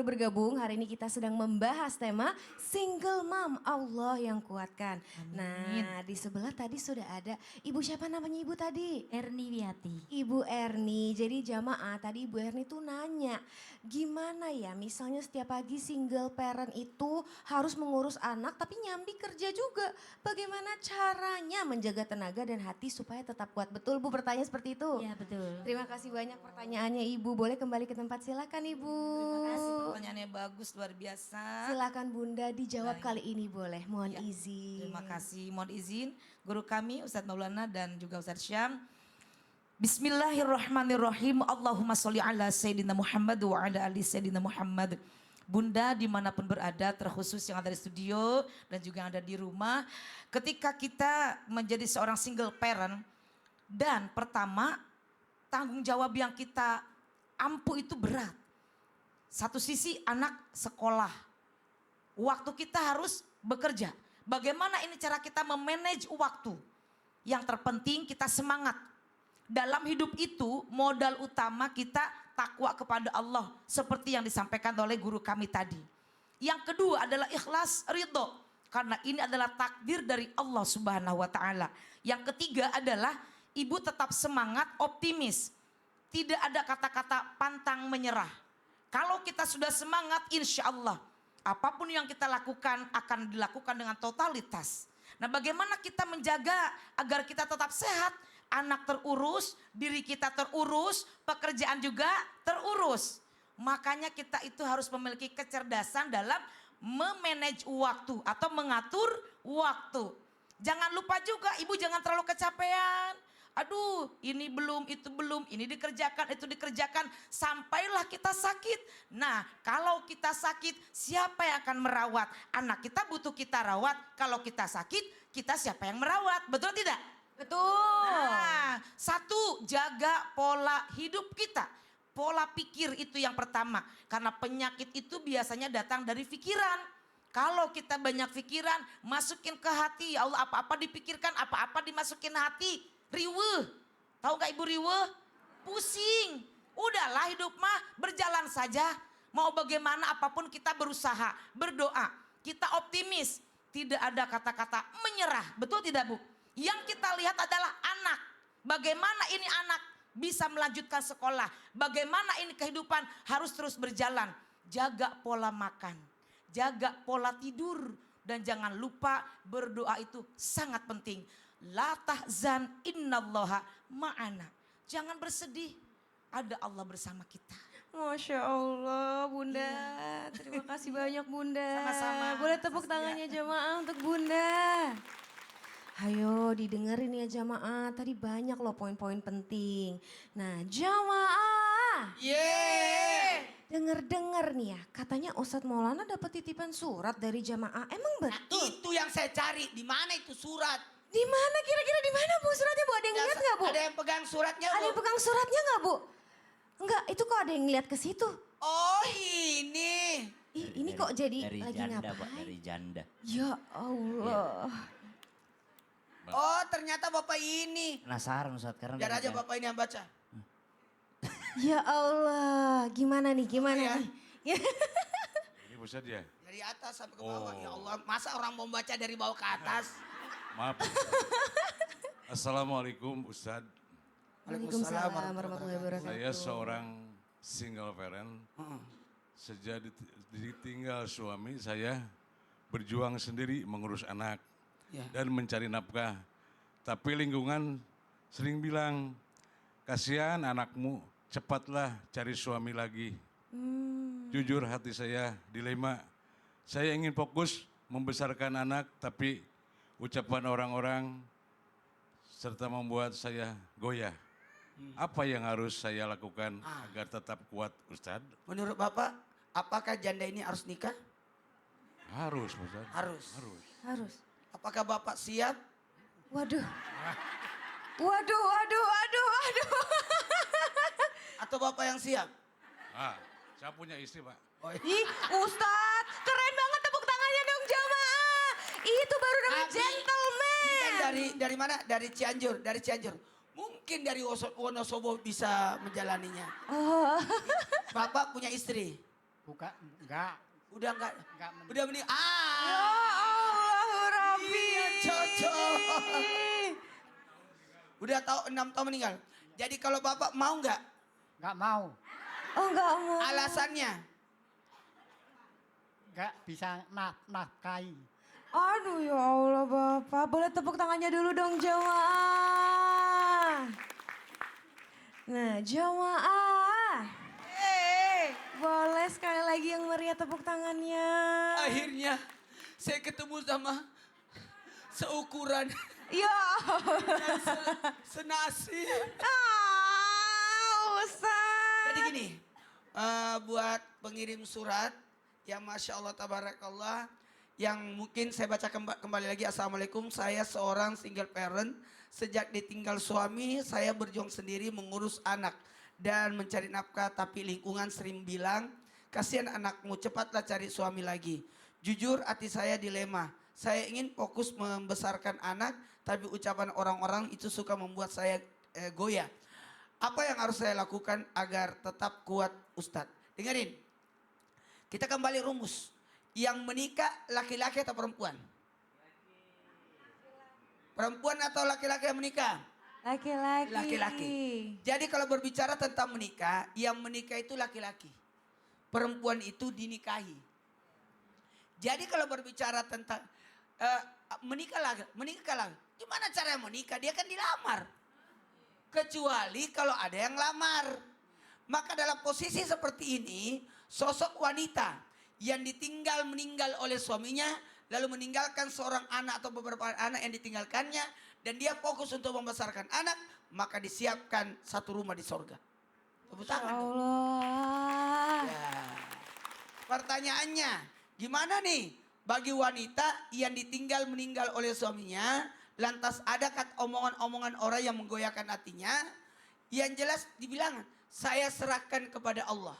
baru bergabung, hari ini kita sedang membahas tema single mom, Allah yang kuatkan. Amin. Nah, di sebelah tadi sudah ada Ibu, siapa namanya Ibu tadi? Erni Wiati. Ibu Erni. Jadi jamaah tadi Ibu Erni tuh nanya, gimana ya misalnya setiap pagi single parent itu harus mengurus anak tapi nyambi kerja juga. Bagaimana caranya menjaga tenaga dan hati supaya tetap kuat? Betul Bu, bertanya seperti itu? Iya betul. Terima kasih banyak pertanyaannya Ibu. Boleh kembali ke tempat, silakan Ibu. Terima kasih, pertanyaannya bagus, luar biasa. Silakan Bunda dijawab Baik. kali ini boleh, mohon Ya, izin. Terima kasih, mohon izin guru kami Ustadz Maulana dan juga Ustadz Syam. Bismillahirrahmanirrahim. Allahumma sholli ala Sayyidina Muhammad wa ala ali Sayyidina Muhammad. Bunda dimanapun berada, terkhusus yang ada di studio dan juga yang ada di rumah. Ketika kita menjadi seorang single parent, dan pertama tanggung jawab yang kita ampuh itu berat. Satu sisi anak sekolah, waktu kita harus bekerja. Bagaimana ini cara kita memanage waktu? Yang terpenting kita semangat. Dalam hidup itu modal utama kita takwa kepada Allah. Seperti yang disampaikan oleh guru kami tadi. Yang kedua adalah ikhlas ridho. Karena ini adalah takdir dari Allah Subhanahu wa ta'ala. Yang ketiga adalah ibu tetap semangat, optimis. Tidak ada kata-kata pantang menyerah. Kalau kita sudah semangat, insya Allah apapun yang kita lakukan akan dilakukan dengan totalitas. Nah, bagaimana kita menjaga agar kita tetap sehat, anak terurus, diri kita terurus, pekerjaan juga terurus. Makanya kita itu harus memiliki kecerdasan dalam memanage waktu atau mengatur waktu. Jangan lupa juga ibu jangan terlalu kecapean. Aduh, ini belum, itu belum, ini dikerjakan, itu dikerjakan, sampailah kita sakit. Nah, kalau kita sakit, siapa yang akan merawat? Anak kita butuh kita rawat, kalau kita sakit, kita siapa yang merawat? Betul tidak? Betul. Nah, satu, jaga pola hidup kita. Pola pikir itu yang pertama. Karena penyakit itu biasanya datang dari pikiran. Kalau kita banyak pikiran, masukin ke hati. Ya Allah, apa-apa dipikirkan, apa-apa dimasukin hati. Riweuh, tahu gak ibu riweuh? Pusing. Udahlah hidup mah berjalan saja. Mau bagaimana apapun kita berusaha, berdoa. Kita optimis. Tidak ada kata-kata menyerah. Betul tidak Bu? Yang kita lihat adalah anak. Bagaimana ini anak bisa melanjutkan sekolah. Bagaimana ini kehidupan harus terus berjalan. Jaga pola makan. Jaga pola tidur. Dan jangan lupa berdoa itu sangat penting. La tahzan innallaha ma'ana. Jangan bersedih, ada Allah bersama kita. Masya Allah Bunda, terima kasih banyak Bunda. Sama-sama. Boleh tepuk tangannya jamaah untuk Bunda. Ayo didengerin ya jamaah, tadi banyak loh poin-poin penting. Nah jamaah, denger-denger nih ya, katanya Ustadz Maulana dapat titipan surat dari jamaah. Emang Nah, betul? itu yang saya cari. Di mana itu surat? Di mana kira-kira di mana Bu suratnya Bu? Ada yang lihat nggak Bu? Ada yang pegang suratnya, Ada Bu? yang pegang suratnya nggak Bu? Enggak, itu kok ada yang lihat ke situ. Oh, ini. Ih, ini kok jadi dari lagi janda, ngapain? Pak, dari janda. Ya Allah. Oh, ternyata Bapak ini. Penasaran Ustaz karena Biar dari aja janda. Bapak ini yang baca. Ya Allah, gimana nih, gimana ya. nih? Ini Ustadz ya? Dari atas sampai ke bawah. Oh. Ya Allah, masa orang mau baca dari bawah ke atas? Maaf. Assalamualaikum Ustadz. Waalaikumsalam warahmatullahi wabarakatuh. Saya seorang single parent. Sejak ditinggal suami saya berjuang sendiri mengurus anak Ya. dan mencari nafkah. Tapi lingkungan sering bilang, kasihan anakmu, cepatlah cari suami lagi. Jujur hati saya dilema. Saya ingin fokus membesarkan anak, tapi ucapan orang-orang serta membuat saya goyah. Apa yang harus saya lakukan agar tetap kuat Ustadz? Menurut Bapak, apakah janda ini harus nikah? Harus Ustadz. Harus. Harus. Apakah Bapak siap? Waduh. Waduh, waduh, waduh, waduh. Atau Bapak yang siap? Saya punya istri Pak. Oh, iya. Ih, Ustadz, keren banget tepuk tangannya dong jamaah. Itu baru namanya Abi, gentleman. ini kan dari mana? Dari Cianjur, dari Cianjur. Mungkin dari Wonosobo bisa menjalaninya. Oh. Bapak punya istri? Bukan, enggak. Udah enggak? Enggak menikah. Udah menikah. Ya Allah Rabbi. Iya, cocok. Udah tahu 6 tahun meninggal. Jadi kalau Bapak mau nggak? Enggak mau. Oh enggak mau. Alasannya? Enggak bisa nafkahi. Aduh ya Allah Bapak, boleh tepuk tangannya dulu dong jamaah. Nah jamaah, boleh sekali lagi yang meriah tepuk tangannya. Akhirnya saya ketemu sama seukuran Ya senasi. Ustaz. Jadi gini, buat pengirim surat yang Masya Allah Tabarakallah, yang mungkin saya baca kembali lagi. Assalamualaikum, saya seorang single parent. Sejak ditinggal suami, saya berjuang sendiri mengurus anak dan mencari nafkah. Tapi lingkungan sering bilang, kasihan anakmu, cepatlah cari suami lagi. Jujur hati saya dilema. Saya ingin fokus membesarkan anak, tapi ucapan orang-orang itu suka membuat saya goyah. Apa yang harus saya lakukan agar tetap kuat, Ustadz? Dengerin, kita kembali rumus. Yang menikah laki-laki atau perempuan? Perempuan atau laki-laki yang menikah? Laki-laki. Laki-laki. Jadi kalau berbicara tentang menikah, yang menikah itu laki-laki. Perempuan itu dinikahi. Jadi kalau berbicara tentang menikahlah. Gimana cara menikah? Dia kan dilamar. Kecuali kalau ada yang lamar. Maka dalam posisi seperti ini, sosok wanita yang ditinggal meninggal oleh suaminya, lalu meninggalkan seorang anak atau beberapa anak yang ditinggalkannya, dan dia fokus untuk membesarkan anak, maka disiapkan satu rumah di sorga. Tepuk tangan dong. Allah. Ya. Pertanyaannya, gimana nih bagi wanita yang ditinggal meninggal oleh suaminya, lantas ada omongan-omongan orang yang menggoyahkan hatinya, yang jelas dibilang, saya serahkan kepada Allah.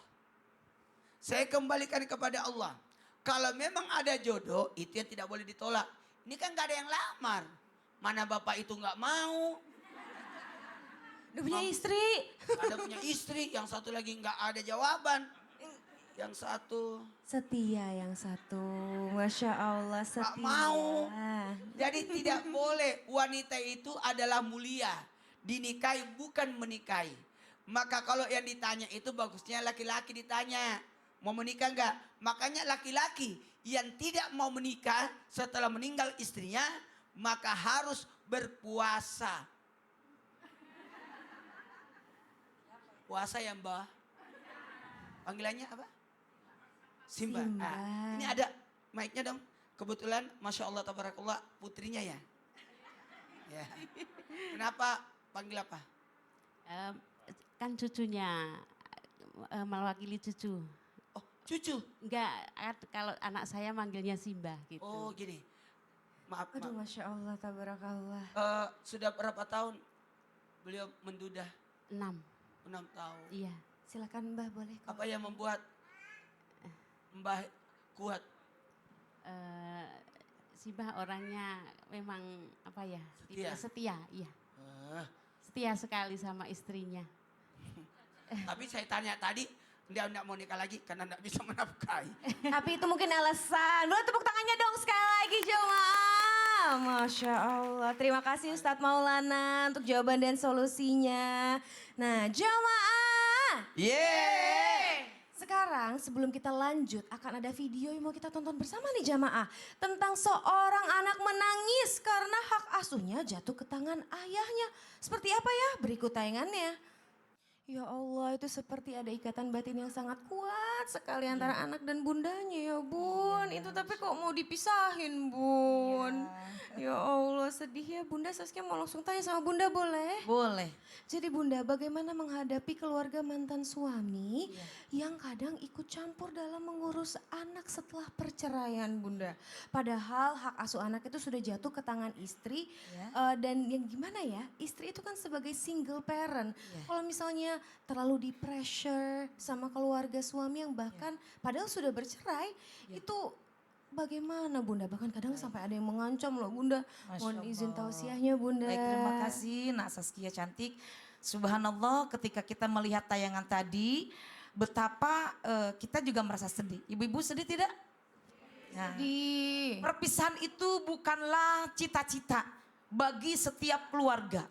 Saya kembalikan kepada Allah. Kalau memang ada jodoh, itu yang tidak boleh ditolak. Ini kan gak ada yang lamar. Mana bapak itu gak mau. Udah punya istri. Ada punya istri, yang satu lagi gak ada jawaban. Yang satu Setia yang satu. Masya Allah setia. gak mau. Jadi tidak boleh, wanita itu adalah mulia. Dinikahi bukan menikahi. Maka kalau yang ditanya itu bagusnya laki-laki ditanya. Mau menikah enggak? Makanya laki-laki yang tidak mau menikah setelah meninggal istrinya, maka harus berpuasa. Puasa ya Mbak? Panggilannya apa? Simba. Simba. Ah, ini ada mic-nya dong. Kebetulan Masya Allah Tabarakallah putrinya ya. Ya. Kenapa panggil apa? Kan cucunya mewakili cucu. Oh cucu. Enggak, kalau anak saya manggilnya Simba gitu. Oh gini. Maaf, Aduh maaf. Masya Allah tabarakallah. Sudah berapa tahun beliau menduda? 6, 6 tahun. iya. Silakan Mbah boleh. Apa yang membuat Mbah kuat? Simba orangnya memang apa ya? Setia. Setia, iya. Eh, Setia sekali sama istrinya. tapi saya tanya tadi, dia enggak mau nikah lagi karena enggak bisa menafkahi. Tapi itu mungkin alasan. Boleh tepuk tangannya dong sekali lagi jemaah. Masya Allah. Terima kasih Ustadz Maulana untuk jawaban dan solusinya. Nah jemaah. Yeay! Sekarang sebelum kita lanjut akan ada video yang mau kita tonton bersama nih jamaah. Tentang seorang anak menangis karena hak asuhnya jatuh ke tangan ayahnya. Seperti apa ya? Berikut tayangannya. Ya Allah itu seperti ada ikatan batin yang sangat kuat sekali antara anak dan bundanya ya bun. Itu tapi kok mau dipisahin bun. Ya Allah sedih ya bunda. Saskia mau langsung tanya sama bunda boleh? Boleh. Jadi bunda bagaimana menghadapi keluarga mantan suami yang kadang ikut campur dalam mengurus anak setelah perceraian bunda. Padahal hak asuh anak itu sudah jatuh ke tangan istri. Dan yang gimana ya istri itu kan sebagai single parent. Kalau misalnya terlalu di pressure sama keluarga suami yang bahkan padahal sudah bercerai itu bagaimana bunda? Bahkan kadang sampai ada yang mengancam loh bunda. Mohon izin tausiahnya bunda. Baik, terima kasih Nak Saskia cantik. Subhanallah ketika kita melihat tayangan tadi, betapa kita juga merasa sedih. Ibu-ibu sedih tidak? Nah, Di perpisahan itu bukanlah cita-cita bagi setiap keluarga.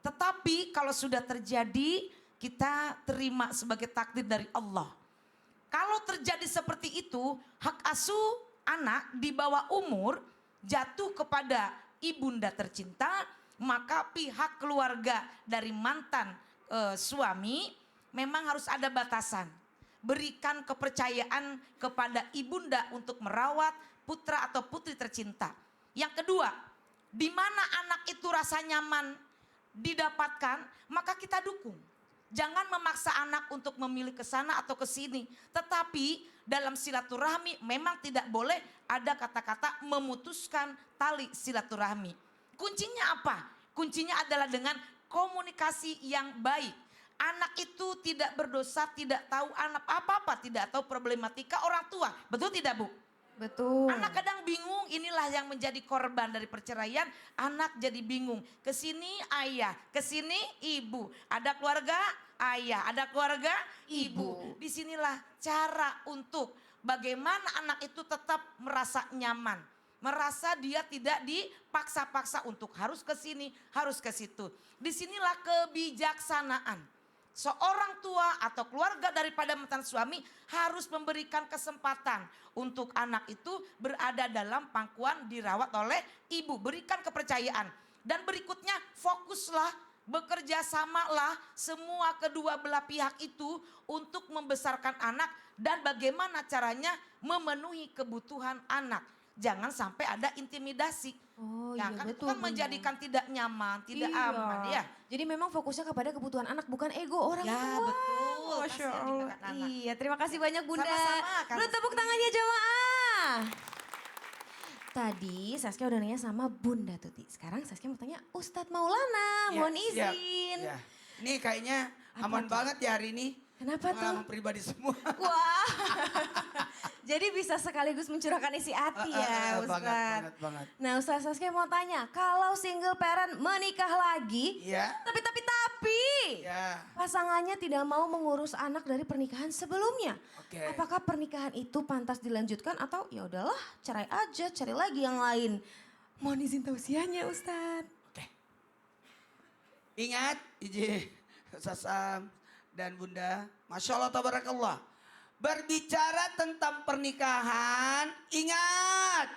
Tetapi kalau sudah terjadi, kita terima sebagai takdir dari Allah. Kalau terjadi seperti itu, hak asuh anak di bawah umur jatuh kepada ibunda tercinta, maka pihak keluarga dari mantan suami memang harus ada batasan. Berikan kepercayaan kepada ibunda untuk merawat putra atau putri tercinta. Yang kedua, di mana anak itu rasa nyaman didapatkan, maka kita dukung. Jangan memaksa anak untuk memilih ke sana atau ke sini. Tetapi dalam silaturahmi memang tidak boleh ada kata-kata memutuskan tali silaturahmi. Kuncinya apa? Kuncinya adalah dengan komunikasi yang baik. Anak itu tidak berdosa, tidak tahu anak apa-apa, tidak tahu problematika orang tua. Betul tidak, Bu? betul. Anak kadang bingung, inilah yang menjadi korban dari perceraian. Anak jadi bingung, kesini ayah, kesini ibu. Ada keluarga ayah, ada keluarga ibu. Disinilah cara untuk bagaimana anak itu tetap merasa nyaman. Merasa dia tidak dipaksa-paksa untuk harus ke sini, harus ke situ. Disinilah kebijaksanaan. Seorang tua atau keluarga daripada mantan suami harus memberikan kesempatan untuk anak itu berada dalam pangkuan dirawat oleh ibu. Berikan kepercayaan. Dan berikutnya fokuslah, bekerja samalah semua kedua belah pihak itu untuk membesarkan anak dan bagaimana caranya memenuhi kebutuhan anak. Jangan sampai ada intimidasi. Oh Ya iya kan itu betul. kan Bunda. menjadikan tidak nyaman, tidak Iya. aman ya. Jadi memang fokusnya kepada kebutuhan anak bukan ego orang Ya tua. betul. Masya Kasihan Allah. dikatakan anak. Iya, terima kasih banyak Bunda. Sama-sama, Kak Bro, tepuk Rizky. tangannya jemaah. Tadi Saskia udah nanya sama Bunda Tuti. Sekarang Saskia mau tanya Ustadz Maulana, Ya, mohon siap. izin. Ya. Ini kayaknya aman banget ya hari ini. Kenapa Pengalaman tuh? pribadi semua. Wah, jadi bisa sekaligus mencurahkan isi hati ya Ustadz. Banget. Nah Ustadz Saskia mau tanya, kalau single parent menikah lagi, Iya. tapi Ya. pasangannya tidak mau mengurus anak dari pernikahan sebelumnya. Oke. Apakah pernikahan itu pantas dilanjutkan atau ya udahlah cerai aja, cari lagi yang lain. Mohon izin tausiahnya Ustadz. Oke. Ingat, Sasam dan Bunda, Masya Allah tabarakallah. Berbicara tentang pernikahan, ingat,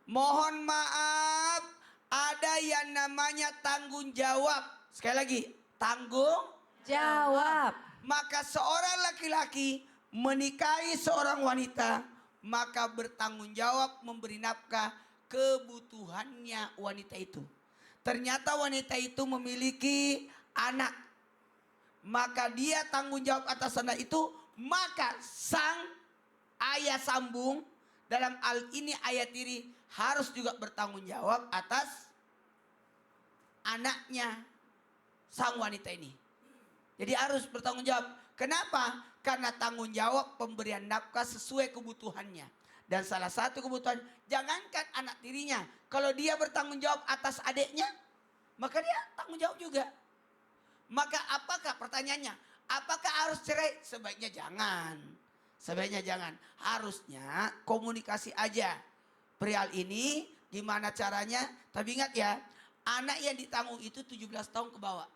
mohon maaf, ada yang namanya tanggung jawab. Sekali lagi, tanggung. Jawab. Maka seorang laki-laki menikahi seorang wanita, maka bertanggung jawab memberi nafkah kebutuhannya wanita itu. Ternyata wanita itu memiliki anak, maka dia tanggung jawab atas anak itu, maka sang ayah sambung dalam hal ini ayah tiri harus juga bertanggung jawab atas anaknya sang wanita ini. Jadi harus bertanggung jawab. Kenapa? Karena tanggung jawab pemberian nafkah sesuai kebutuhannya. Dan salah satu kebutuhan, jangankan anak tirinya. Kalau dia bertanggung jawab atas adiknya, maka dia tanggung jawab juga. Maka apakah pertanyaannya? Apakah harus cerai? Sebaiknya jangan. Sebaiknya jangan. Harusnya komunikasi aja. Perihal ini gimana caranya? Tapi ingat ya, anak yang ditanggung itu 17 tahun ke bawah.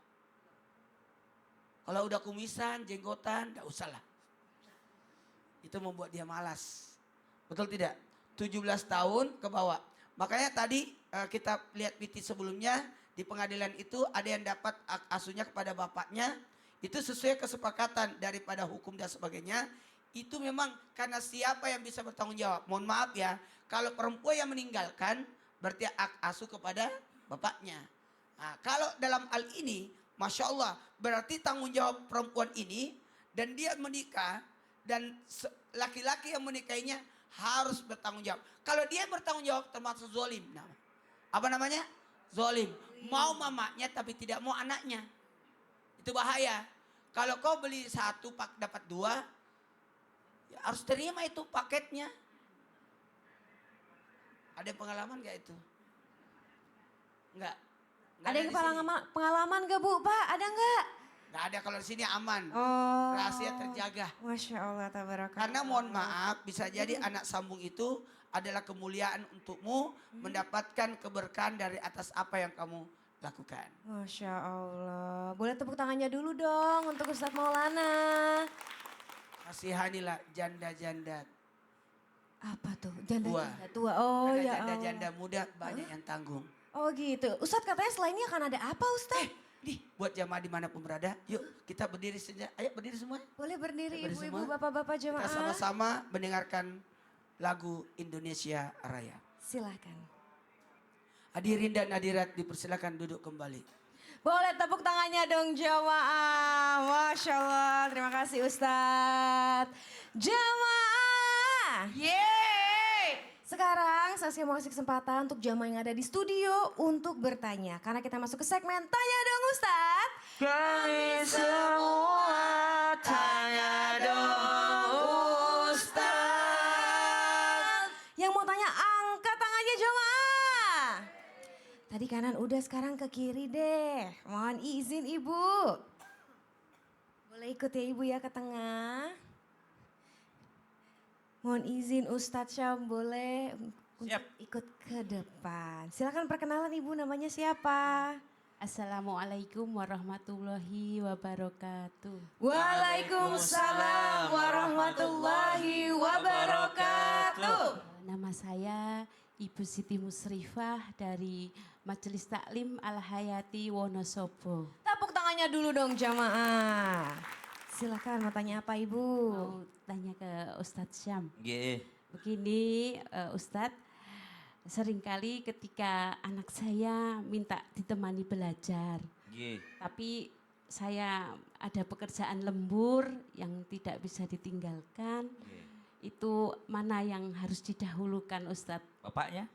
Kalau udah kumisan, jenggotan, gak usah lah. Itu membuat dia malas. Betul tidak? 17 tahun ke bawah. Makanya tadi kita lihat PT sebelumnya, di pengadilan itu ada yang dapat hak asuhnya kepada bapaknya. Itu sesuai kesepakatan daripada hukum dan sebagainya. Itu memang karena siapa yang bisa bertanggung jawab. Mohon maaf ya, kalau perempuan yang meninggalkan berarti hak asuh kepada bapaknya. Nah, kalau dalam hal ini, Masya Allah, berarti tanggung jawab perempuan ini dan dia menikah dan laki-laki yang menikahinya harus bertanggung jawab. Kalau dia bertanggung jawab termasuk zolim. Nah, apa namanya? Zolim. Mau mamanya tapi tidak mau anaknya. Itu bahaya. Kalau kau beli satu dapat dua, ya harus terima itu paketnya. Ada pengalaman gak itu? Enggak. Ada yang pengalaman gak Bu? Pak, ada nggak? Nggak ada, kalau di sini aman. Oh. Rahasia terjaga. Masya Allah, tabarakallah. Karena mohon maaf, bisa jadi anak sambung itu adalah kemuliaan untukmu, mendapatkan keberkahan dari atas apa yang kamu lakukan. Masya Allah. Boleh tepuk tangannya dulu dong untuk Ustadz Maulana. Kasihanilah janda-janda Apa tuh? Janda-janda tua. Ada Oh ya Allah. janda-janda muda banyak yang tanggung. Oh gitu. Ustadz katanya selain ini akan ada apa Ustadz? Nih, buat jamaah dimanapun berada, yuk kita berdiri saja. Ayo berdiri semua. Boleh berdiri Berdiri ibu-ibu, semua. bapak-bapak Kita jemaah. sama-sama mendengarkan lagu Indonesia Raya. Silahkan. Hadirin dan hadirat dipersilakan duduk kembali. Boleh tepuk tangannya dong jamaah. Masya Allah. Terima kasih Ustadz. Jamaah. Yeay! Sekarang saya mau kasih kesempatan untuk jamaah yang ada di studio untuk bertanya. Karena kita masuk ke segmen Tanya Dong Ustadz. Kami semua tanya dong Ustaz. Yang mau tanya angkat tangannya jamaah. Tadi kanan udah, sekarang ke kiri deh. Mohon izin ibu. Boleh ikut ya ibu ya ke tengah. Mohon izin Ustadz Syam boleh untuk ikut ke depan. Silakan perkenalan ibu, namanya siapa? Assalamualaikum warahmatullahi wabarakatuh. Waalaikumsalam warahmatullahi wabarakatuh. Nama saya Ibu Siti Musrifah dari Majelis Taklim Al Hayati Wonosobo. Tepuk tangannya dulu dong jamaah. Silakan mau tanya apa ibu? Mau tanya ke Ustadz Syam. Nggih. Begini Ustadz, seringkali ketika anak saya minta ditemani belajar, Nggih. tapi saya ada pekerjaan lembur yang tidak bisa ditinggalkan, Nggih. itu mana yang harus didahulukan Ustadz? Bapaknya?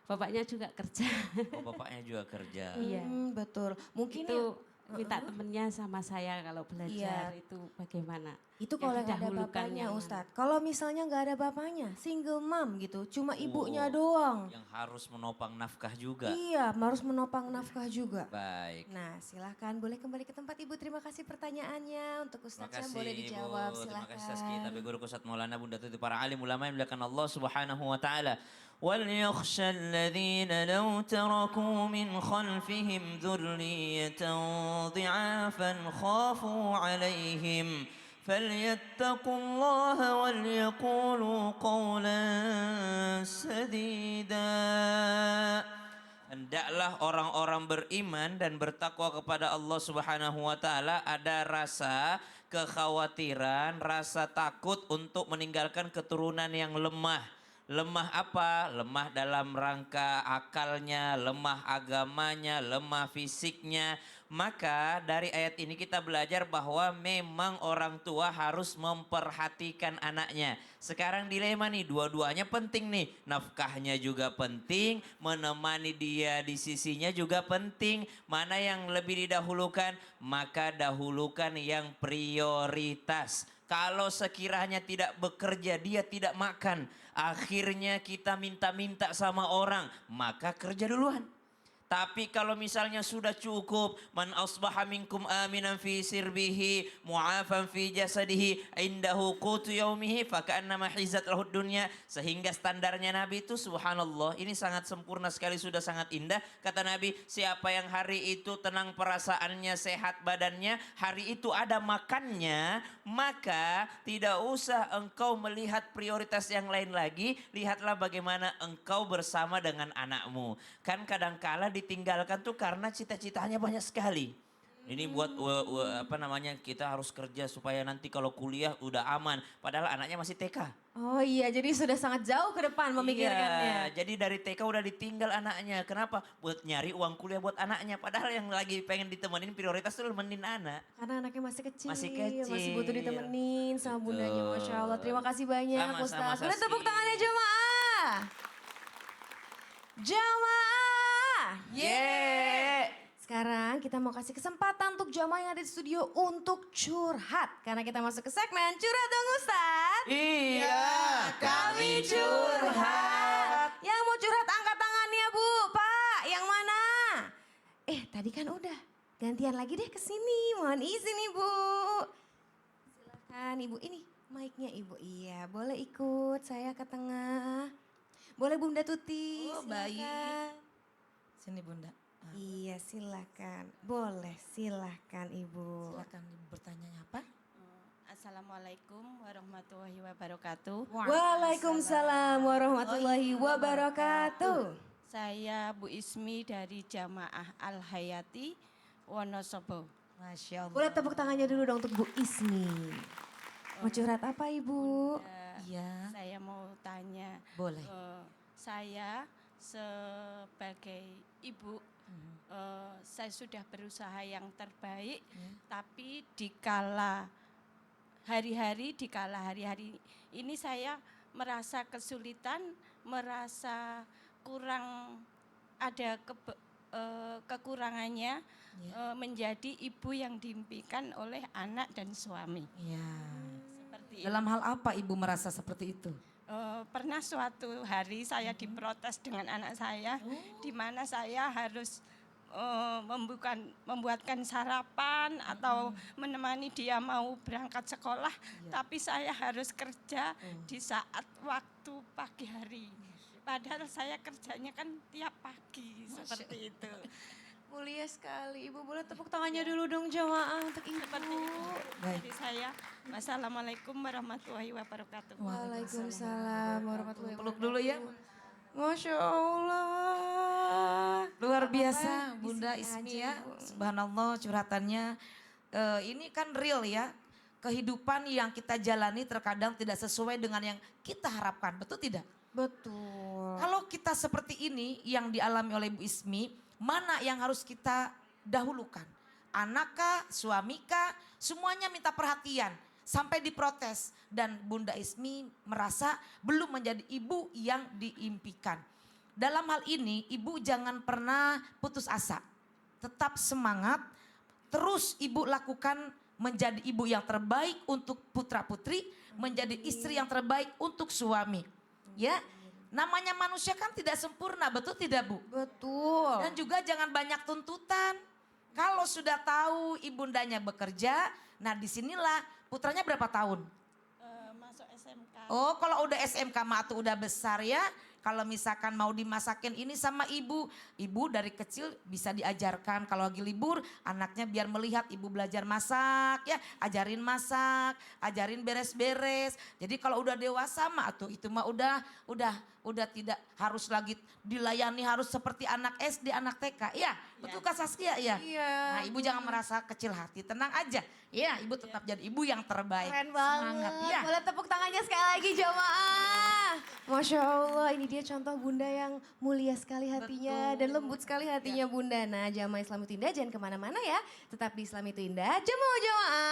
Bapaknya juga kerja. Oh, bapaknya juga kerja. Iya. Betul. Mungkin Itu ya, minta temennya sama saya kalau belajar itu bagaimana? itu Yang kalau nggak ada didahulukan bapaknya yang Ustadz. Kalau misalnya nggak ada bapaknya, single mom gitu, cuma ibunya Oh, doang. Yang harus menopang nafkah juga. Iya, harus menopang nafkah juga. Baik. Nah silahkan boleh kembali ke tempat ibu. Terima kasih pertanyaannya untuk Terima Ustadz Syam kasih boleh Ibu. dijawab. Terima Silahkan. kasih Saski, tapi guru Ustaz Maulana, Bunda Tuti, para alim ulama yang dimuliakan Allah Subhanahu wa taala. وليخشى الذين لو تركوا من خلفهم ذرية ضعافا خافوا عليهم فليتقوا الله وليقولوا قولا سديدا. Hendaklah orang-orang beriman dan bertakwa kepada Allah Subhanahu wa taala ada rasa kekhawatiran, rasa takut untuk meninggalkan keturunan yang lemah. Lemah apa? Lemah dalam rangka akalnya, lemah agamanya, lemah fisiknya. Maka dari ayat ini kita belajar bahwa memang orang tua harus memperhatikan anaknya. Sekarang dilema nih, dua-duanya penting nih. Nafkahnya juga penting, menemani dia di sisinya juga penting. Mana yang lebih didahulukan? Maka dahulukan yang prioritas. Kalau sekiranya tidak bekerja, dia tidak makan. Akhirnya kita minta-minta sama orang, maka kerja duluan. Tapi kalau misalnya sudah cukup, man asbaha minkum aminan fi sirbihi, mu'afan fi jasadihi, indahu qutu yaumihi, faka'annama hizat lahud dunya. Sehingga standarnya Nabi itu subhanallah, ini sangat sempurna sekali, sudah sangat indah. Kata Nabi, siapa yang hari itu tenang perasaannya, sehat badannya, hari itu ada makannya, maka tidak usah engkau melihat prioritas yang lain lagi, lihatlah bagaimana engkau bersama dengan anakmu. Kan kadangkala ditinggalkan tuh karena cita-citanya banyak sekali. Ini buat apa namanya, kita harus kerja supaya nanti kalau kuliah udah aman. Padahal anaknya masih TK. Oh iya, jadi sudah sangat jauh ke depan Iya, memikirkannya. jadi dari TK udah ditinggal anaknya. Kenapa? Buat nyari uang kuliah buat anaknya. Padahal yang lagi pengen ditemenin prioritas tuh nemenin anak. Karena anaknya masih kecil, Masih kecil. masih butuh ditemenin sama Betul. bundanya. Masya Allah, terima kasih banyak Sama-sama, Ustaz. Boleh Saski. tepuk tangannya jemaah. Jamaah. Yeay! Sekarang kita mau kasih kesempatan untuk jamaah yang ada di studio untuk curhat. Karena kita masuk ke segmen Curhat Dong Ustaz. Iya, kami curhat. Yang mau curhat angkat tangannya Bu, Pak. Yang mana? Tadi kan udah. gantian lagi deh ke sini. Mohon izin Ibu. Silakan Ibu, ini mic-nya Ibu. Iya, boleh ikut saya ke tengah. Boleh Bunda Tuti, Oh, baik. silakan. Sini Bunda. Ah, Iya, silakan. Boleh, silakan Ibu. silakan Ibu bertanya apa? Assalamualaikum warahmatullahi wabarakatuh. Waalaikumsalam warahmatullahi wabarakatuh. Saya Bu Ismi dari Jamaah Al Hayati Wonosobo. Masya Allah. Boleh tepuk tangannya dulu dong untuk Bu Ismi. Mau curhat apa Ibu? Iya, Saya mau tanya, boleh. saya sebagai ibu, saya sudah berusaha yang terbaik, tapi dikala hari-hari ini saya merasa kesulitan, merasa kurang ada kekurangannya menjadi ibu yang diimpikan oleh anak dan suami. Iya. Seperti Dalam hal apa Ibu merasa seperti itu? pernah suatu hari saya diprotes dengan anak saya, di mana saya harus membuatkan sarapan atau menemani dia mau berangkat sekolah, tapi saya harus kerja di saat waktu pagi hari. Padahal saya kerjanya kan tiap pagi seperti itu. Mulia sekali Ibu. Boleh tepuk tangannya dulu dong jamaah untuk Ibu. Seperti itu. Baik. Jadi saya, wassalamualaikum warahmatullahi wabarakatuh. Waalaikumsalam warahmatullahi Peluk wabarakatuh. dulu ya. Masya Allah. Luar biasa Bunda Di sini Ismi aja, ya. Bu. Subhanallah curhatannya. Ini kan real ya. Kehidupan yang kita jalani terkadang tidak sesuai dengan yang kita harapkan. Betul tidak? Betul. Kalau kita seperti ini yang dialami oleh Bu Ismi, mana yang harus kita dahulukan? Anakkah, suamikah, semuanya minta perhatian. Sampai diprotes dan Bunda Ismi merasa belum menjadi ibu yang diimpikan. Dalam hal ini ibu jangan pernah putus asa. Tetap semangat, terus ibu lakukan menjadi ibu yang terbaik untuk putra putri, menjadi istri yang terbaik untuk suami. Ya, namanya manusia kan tidak sempurna, betul tidak Bu? Betul. Dan juga jangan banyak tuntutan. Kalau sudah tahu ibundanya bekerja, nah disinilah putranya berapa tahun? Masuk SMK. Oh kalau udah SMK mah tuh udah besar ya. Kalau misalkan mau dimasakin ini sama ibu dari kecil bisa diajarkan kalau lagi libur anaknya biar melihat ibu belajar masak ya, ajarin masak, ajarin beres-beres. Jadi kalau udah dewasa mah tuh itu mah udah tidak harus lagi dilayani harus seperti anak SD, anak TK. Ya, betul Kak Saskia ya? Iya. Nah, ibu jangan merasa kecil hati, tenang aja. Ya, ibu tetap jadi ibu yang terbaik. Keren banget. Semangat ya. Boleh tepuk tangannya sekali lagi jamaah. Masya Allah ini dia contoh bunda yang mulia sekali hatinya dan lembut sekali hatinya bunda. Nah jamaah Islam itu indah jangan kemana-mana ya. Tetap di Islam itu indah. Jamaah.